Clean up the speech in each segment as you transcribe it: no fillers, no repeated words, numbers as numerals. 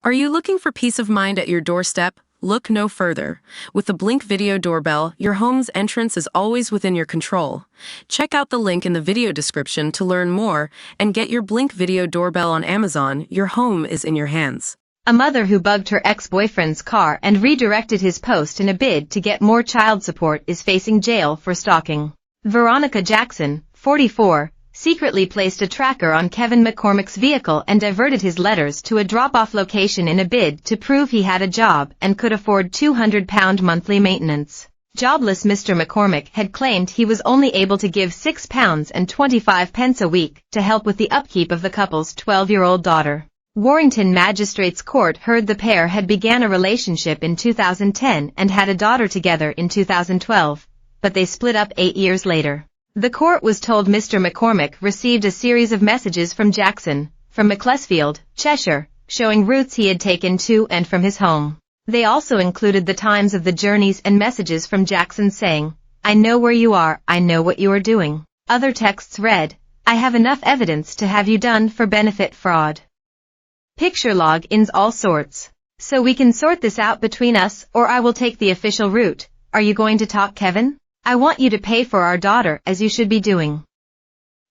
Are you looking for peace of mind at your doorstep? Look no further. With the Blink Video Doorbell, your home's entrance is always within your control. Check out the link in the video description to learn more and get your Blink Video Doorbell on Amazon. Your home is in your hands. A mother who bugged her ex-boyfriend's car and redirected his post in a bid to get more child support is facing jail for stalking. Veronica Jackson, 44, secretly placed a tracker on Kevin McCormick's vehicle and diverted his letters to a drop-off location in a bid to prove he had a job and could afford £200 monthly maintenance. Jobless Mr. McCormick had claimed he was only able to give £6.25 a week to help with the upkeep of the couple's 12-year-old daughter. Warrington Magistrates Court heard the pair had began a relationship in 2010 and had a daughter together in 2012, but they split up 8 years later. The court was told Mr. McCormick received a series of messages from Jackson, from Macclesfield, Cheshire, showing routes he had taken to and from his home. They also included the times of the journeys and messages from Jackson saying, "I know where you are, I know what you are doing." Other texts read, "I have enough evidence to have you done for benefit fraud." Picture log-ins all sorts. "So we can sort this out between us, or I will take the official route. Are you going to talk, Kevin? I want you to pay for our daughter as you should be doing.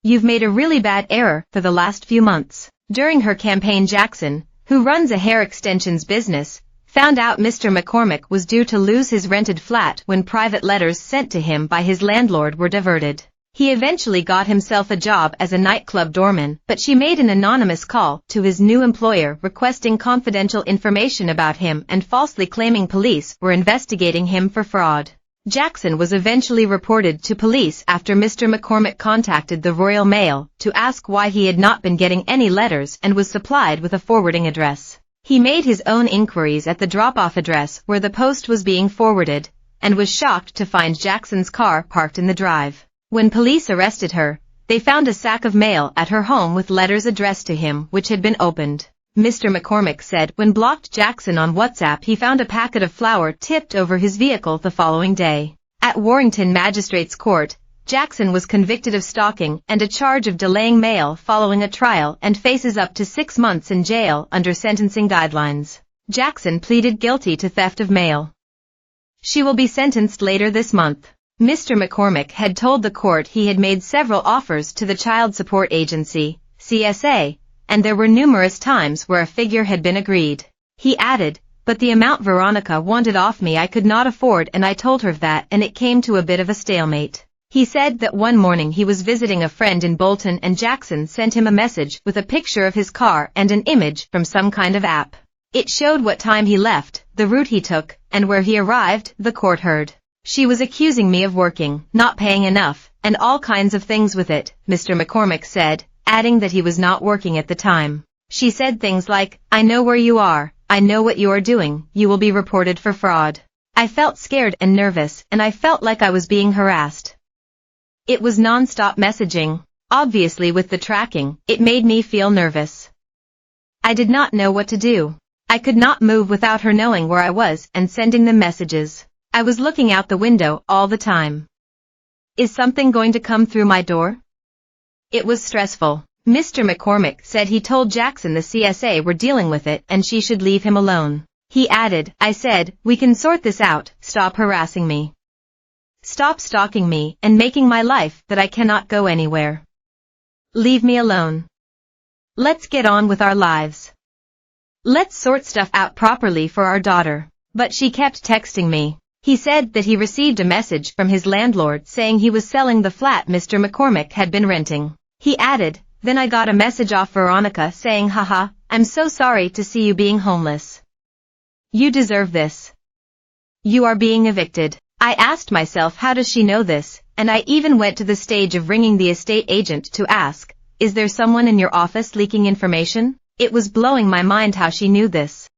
You've made a really bad error for the last few months." During her campaign, Jackson, who runs a hair extensions business, found out Mr. McCormick was due to lose his rented flat when private letters sent to him by his landlord were diverted. He eventually got himself a job as a nightclub doorman, but she made an anonymous call to his new employer requesting confidential information about him and falsely claiming police were investigating him for fraud. Jackson was eventually reported to police after Mr. McCormick contacted the Royal Mail to ask why he had not been getting any letters and was supplied with a forwarding address. He made his own inquiries at the drop-off address where the post was being forwarded, and was shocked to find Jackson's car parked in the drive. When police arrested her, they found a sack of mail at her home with letters addressed to him which had been opened. Mr. McCormick said when blocked Jackson on WhatsApp he found a packet of flour tipped over his vehicle the following day. At Warrington Magistrates Court, Jackson was convicted of stalking and a charge of delaying mail following a trial and faces up to 6 months in jail under sentencing guidelines. Jackson pleaded guilty to theft of mail. She will be sentenced later this month. Mr. McCormick had told the court he had made several offers to the Child Support Agency, CSA, and there were numerous times where a figure had been agreed. He added, "But the amount Veronica wanted off me I could not afford, and I told her that, and it came to a bit of a stalemate." He said that one morning he was visiting a friend in Bolton and Jackson sent him a message with a picture of his car and an image from some kind of app. It showed what time he left, the route he took, and where he arrived, the court heard. "She was accusing me of working, not paying enough, and all kinds of things with it," Mr. McCormick said, adding that he was not working at the time. "She said things like, 'I know where you are, I know what you are doing, you will be reported for fraud.' I felt scared and nervous, and I felt like I was being harassed." It was non-stop messaging. "Obviously with the tracking, it made me feel nervous. I did not know what to do. I could not move without her knowing where I was and sending them messages. I was looking out the window all the time. Is something going to come through my door?" It was stressful. Mr. McCormick said he told Jackson the CSA were dealing with it and she should leave him alone. He added, "I said, we can sort this out, stop harassing me. Stop stalking me and making my life that I cannot go anywhere. Leave me alone. Let's get on with our lives. Let's sort stuff out properly for our daughter." But she kept texting me. He said that he received a message from his landlord saying he was selling the flat Mr. McCormick had been renting. He added, "Then I got a message off Veronica saying, 'Haha, I'm so sorry to see you being homeless. You deserve this. You are being evicted.' I asked myself, how does she know this, and I even went to the stage of ringing the estate agent to ask, 'Is there someone in your office leaking information?' It was blowing my mind how she knew this."